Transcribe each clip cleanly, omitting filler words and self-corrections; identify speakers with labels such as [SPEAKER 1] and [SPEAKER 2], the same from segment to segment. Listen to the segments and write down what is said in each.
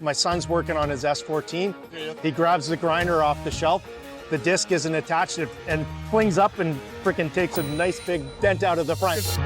[SPEAKER 1] My son's working on his S14. He grabs the grinder off the shelf. The disc isn't attached and flings up and freaking takes a nice big dent out of the front.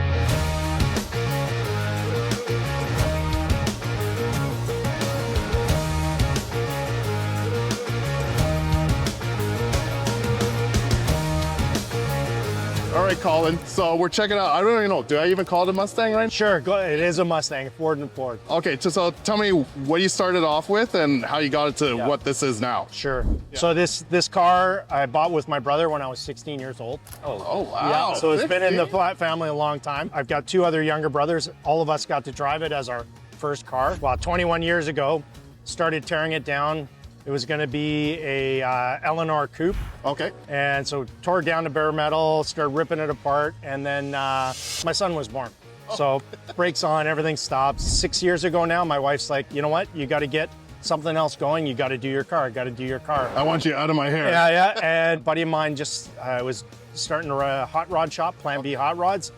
[SPEAKER 2] All right, Colin, so we're checking out, I don't even know, do I even call it a Mustang, right?
[SPEAKER 1] Sure, it is a Mustang, Ford and Ford.
[SPEAKER 2] Okay, so tell me what you started off with and how you got it to what this is now.
[SPEAKER 1] Sure. Yeah. So this car I bought with my brother when I was 16 years old.
[SPEAKER 2] Oh wow.
[SPEAKER 1] Yeah, so it's been in the family a long time. I've got two other younger brothers. All of us got to drive it as our first car. Well, 21 years ago, started tearing it down. It was going to be a Eleanor coupe.
[SPEAKER 2] Okay.
[SPEAKER 1] And so tore it down to bare metal, started ripping it apart, and then my son was born. So brakes on, everything stopped. 6 years ago now, my wife's like, you know what? You got to get something else going. You got to do your car. Got to do your car.
[SPEAKER 2] I want you out of my hair.
[SPEAKER 1] Yeah. And a buddy of mine just was starting a hot rod shop, Plan B Hot Rods.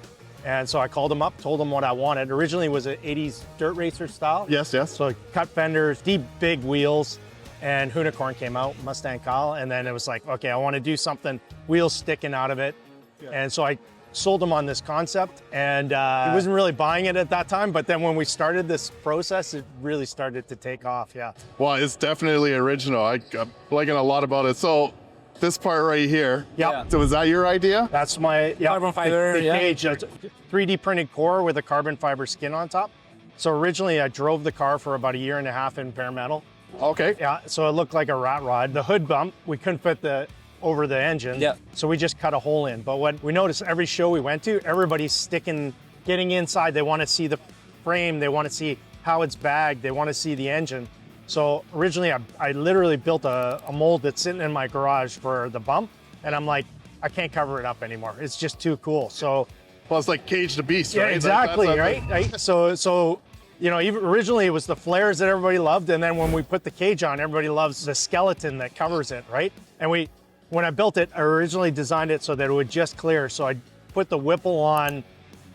[SPEAKER 1] And so I called him up, told him what I wanted. Originally it was an 80s dirt racer style.
[SPEAKER 2] Yes.
[SPEAKER 1] So cut fenders, deep, big wheels. And Unicorn came out, Mustang Kyle, and then it was like, okay, I want to do something, wheels sticking out of it. Yeah. And so I sold him on this concept, and he wasn't really buying it at that time, but then when we started this process, it really started to take off, yeah.
[SPEAKER 2] Well, it's definitely original. I'm liking a lot about it. So this part right here, so was that your idea?
[SPEAKER 1] That's my
[SPEAKER 3] carbon fiber
[SPEAKER 1] the cage, 3D printed core with a carbon fiber skin on top. So originally I drove the car for about 1.5 years in bare metal.
[SPEAKER 2] Okay.
[SPEAKER 1] Yeah, so it looked like a rat rod. The hood bump, we couldn't fit over the engine.
[SPEAKER 3] Yeah.
[SPEAKER 1] So we just cut a hole in. But what we noticed every show we went to, everybody's getting inside. They want to see the frame. They want to see how it's bagged. They want to see the engine. So originally I literally built a mold that's sitting in my garage for the bump. And I'm like, I can't cover it up anymore. It's just too cool. So.
[SPEAKER 2] Well, it's like Cage the Beast,
[SPEAKER 1] yeah,
[SPEAKER 2] right?
[SPEAKER 1] Exactly, right? So, you know, even originally it was the flares that everybody loved, and then when we put the cage on, everybody loves the skeleton that covers it, right? And when I built it, I originally designed it so that it would just clear. So I put the Whipple on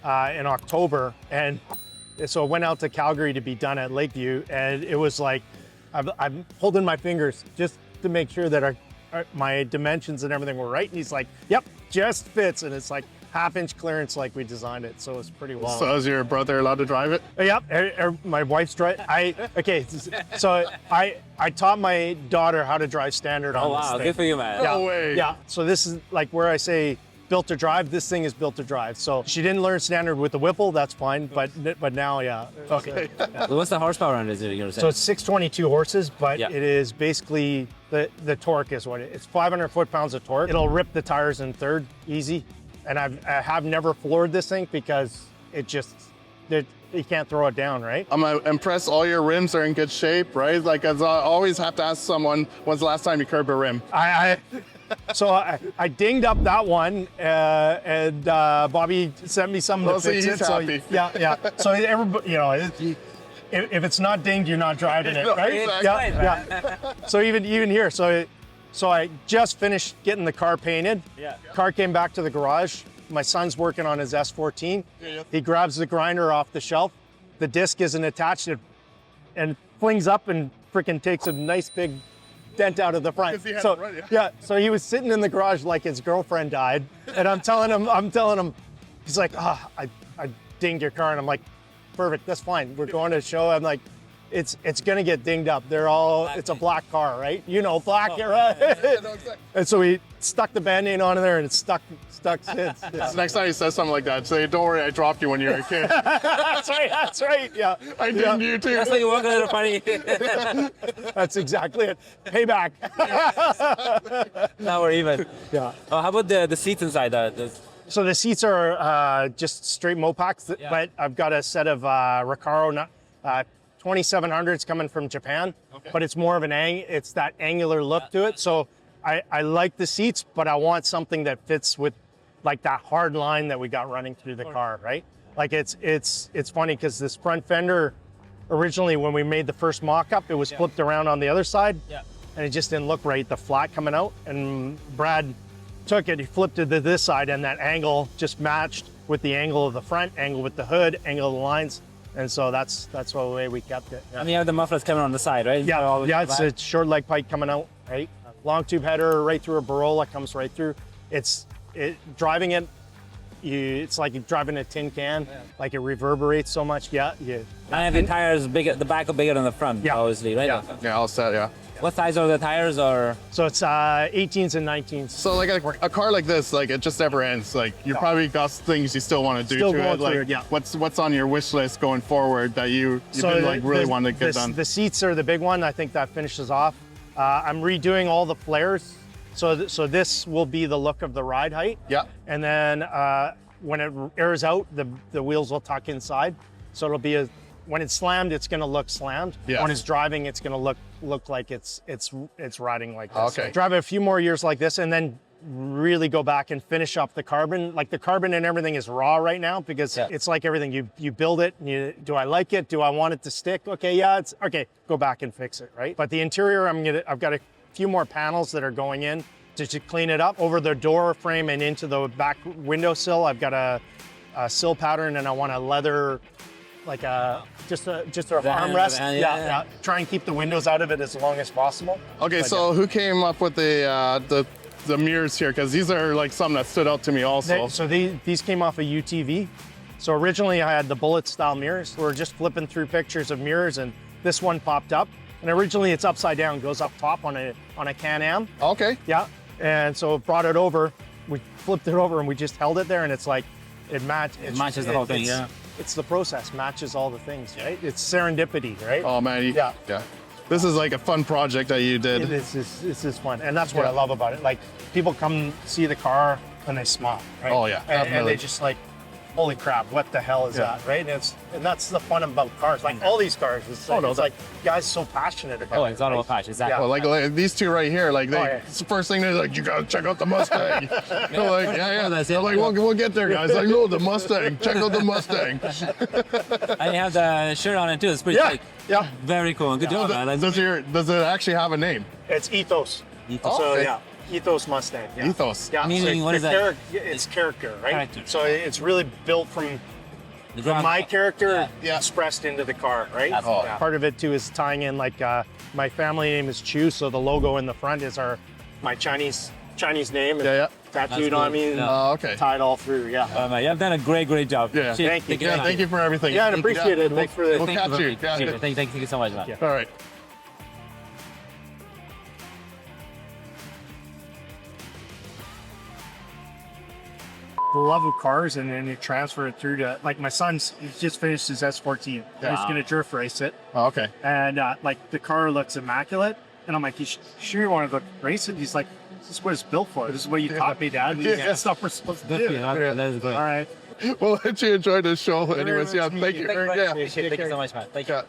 [SPEAKER 1] in October, and so I went out to Calgary to be done at Lakeview, and it was like, I'm holding my fingers just to make sure that my dimensions and everything were right. And he's like, yep, just fits. And it's like, 1/2-inch clearance like we designed it, so it's pretty well.
[SPEAKER 2] So is your brother allowed to drive it?
[SPEAKER 1] Yep, my wife's driving. So I taught my daughter how to drive standard on this thing.
[SPEAKER 3] Good for you, man.
[SPEAKER 2] No way.
[SPEAKER 1] Yeah, so this is like where I say built to drive, this thing is built to drive. So she didn't learn standard with the Whipple, that's fine, but now, yeah.
[SPEAKER 2] Okay.
[SPEAKER 3] What's the horsepower on it, you're gonna say?
[SPEAKER 1] So it's 622 horses, but it is basically, the torque is what it's 500 foot-pounds of torque. It'll rip the tires in third, easy. And I have never floored this thing because you can't throw it down, right?
[SPEAKER 2] I'm impressed all your rims are in good shape, right? Like, as I always have to ask someone, when's the last time you curbed a rim?
[SPEAKER 1] So I dinged up that one, and Bobby sent me something to fix it.
[SPEAKER 2] Happy.
[SPEAKER 1] Yeah. So everybody, you know, if it's not dinged, you're not driving it, right?
[SPEAKER 2] Exactly.
[SPEAKER 1] Yeah. So even here, so I just finished getting the car painted.
[SPEAKER 3] Yeah.
[SPEAKER 1] Car came back to the garage. My son's working on his S14. He grabs the grinder off the shelf. The disc isn't attached and flings up and freaking takes a nice big dent out of the front. So he was sitting in the garage like his girlfriend died. And I'm telling him, he's like, I dinged your car. And I'm like, perfect, that's fine. We're going to show. I'm like, it's gonna get dinged up. It's a black car, right? You know, black, right? And so we stuck the Band-Aid on there and it's stuck since. Yeah.
[SPEAKER 2] So next time he says something like that, say, don't worry, I dropped you when you were a kid.
[SPEAKER 1] That's right, yeah.
[SPEAKER 2] I dinged you too.
[SPEAKER 3] That's why you work a little funny.
[SPEAKER 1] That's exactly it. Payback.
[SPEAKER 3] Now we're even.
[SPEAKER 1] Yeah.
[SPEAKER 3] How about the seats inside?
[SPEAKER 1] So the seats are just straight Mopaks, but I've got a set of Recaro 2700s coming from Japan, but it's more of it's that angular look to it. So I like the seats, but I want something that fits with like that hard line that we got running through the car, right? Like it's funny because this front fender, originally when we made the first mock-up, it was flipped around on the other side, and it just didn't look right, the flat coming out. And Brad took it, he flipped it to this side, and that angle just matched with the angle of the front, angle with the hood, angle of the lines. And so that's the way we kept it.
[SPEAKER 3] And you have the mufflers coming on the side, right?
[SPEAKER 1] Yeah, yeah, it's a short leg pipe coming out, right? Long tube header right through a Barola, comes right through. Driving it, it's like you're driving a tin can, like it reverberates so much. Yeah, yeah.
[SPEAKER 3] And the tires bigger, the back are bigger than the front, obviously, right?
[SPEAKER 2] Yeah, all set, yeah.
[SPEAKER 3] What size are the tires, or?
[SPEAKER 1] So it's 18s and 19s.
[SPEAKER 2] So like a car like this, like it just never ends. Like you probably got things you still want to do
[SPEAKER 1] Still
[SPEAKER 2] to
[SPEAKER 1] going
[SPEAKER 2] it. Like
[SPEAKER 1] through it, yeah.
[SPEAKER 2] what's on your wish list going forward that you've been like really want to get done?
[SPEAKER 1] The seats are the big one. I think that finishes off. I'm redoing all the flares. So this will be the look of the ride height.
[SPEAKER 2] Yeah.
[SPEAKER 1] And then when it airs out, the wheels will tuck inside. So it'll be when it's slammed, it's going to look slammed.
[SPEAKER 2] Yeah.
[SPEAKER 1] When it's driving, it's going to look like it's riding like this.
[SPEAKER 2] Okay.
[SPEAKER 1] So drive it a few more years like this, and then really go back and finish up the carbon. Like the carbon and everything is raw right now because it's like everything. You build it. And do I like it? Do I want it to stick? Okay, yeah, it's okay. Go back and fix it, right? But the interior, I've got a few more panels that are going in to clean it up. Over the door frame and into the back windowsill, I've got a sill pattern, and I want a leather, like just a armrest. Yeah. Try and keep the windows out of it as long as possible.
[SPEAKER 2] Okay,
[SPEAKER 1] But,
[SPEAKER 2] so who came up with the mirrors here? Because these are like some that stood out to me also.
[SPEAKER 1] These came off a UTV. So originally I had the bullet style mirrors. We were just flipping through pictures of mirrors, and this one popped up. And originally it's upside down, goes up top on a Can-Am.
[SPEAKER 2] Okay.
[SPEAKER 1] Yeah, and so brought it over. We flipped it over and we just held it there, and it's like it
[SPEAKER 3] matches the whole thing. Yeah.
[SPEAKER 1] It's the process, matches all the things, right? It's serendipity, right?
[SPEAKER 2] Oh man, yeah. This is like a fun project that you did.
[SPEAKER 1] This is fun, and that's what I love about it. Like people come see the car and they smile, right?
[SPEAKER 2] Oh yeah,
[SPEAKER 1] and they just like, holy crap, what the hell is that, right? And that's the fun about cars. Like all these cars, it's like guys so passionate about it.
[SPEAKER 3] Oh, it's all about passion, exactly.
[SPEAKER 2] Well, like these two right here, like it's the first thing they're like, you gotta check out the Mustang. They're like, yeah,
[SPEAKER 3] that's it.
[SPEAKER 2] They're like, we'll get there, guys. Like, no, the Mustang. Check out the Mustang.
[SPEAKER 3] And you have the shirt on it too. It's pretty sick.
[SPEAKER 1] Yeah.
[SPEAKER 3] Very cool. Good job, man.
[SPEAKER 2] Does it actually have a name?
[SPEAKER 1] It's Ethos.
[SPEAKER 3] Ethos.
[SPEAKER 1] So
[SPEAKER 2] okay.
[SPEAKER 1] yeah, Ethos Mustang. Yeah.
[SPEAKER 2] Ethos.
[SPEAKER 1] Yeah.
[SPEAKER 3] Meaning,
[SPEAKER 1] so
[SPEAKER 3] what is that?
[SPEAKER 1] It's character, right?
[SPEAKER 3] Character.
[SPEAKER 1] So it's really built from my character expressed into the car, right?
[SPEAKER 3] Yeah.
[SPEAKER 1] Part of it too is tying in like my family name is Chu, so the logo in the front is my Chinese name.
[SPEAKER 2] Yeah.
[SPEAKER 1] Tattooed on me.
[SPEAKER 2] Oh, okay.
[SPEAKER 1] Tied all through. Yeah.
[SPEAKER 3] You have done a great job.
[SPEAKER 2] Yeah.
[SPEAKER 1] Thank you.
[SPEAKER 2] Thank you for everything.
[SPEAKER 1] Yeah, I appreciate it. Thanks for the.
[SPEAKER 2] We'll catch you.
[SPEAKER 3] Thank you so much, man.
[SPEAKER 1] Yeah.
[SPEAKER 2] All right.
[SPEAKER 1] The love of cars, and then you transfer it through to like my son's. He's just finished his S14. He's gonna drift race it,
[SPEAKER 2] Oh, okay.
[SPEAKER 1] and like the car looks immaculate. And I'm like, you sure you want to go race it? He's like, this is what it's built for. This is what you taught me, Dad. That's stuff we're supposed to do.
[SPEAKER 3] That is great.
[SPEAKER 1] All right.
[SPEAKER 2] Well, I hope you enjoyed the show. Anyways, yeah, thank you.
[SPEAKER 3] Thank you so much, man. Thank you.
[SPEAKER 2] Yeah.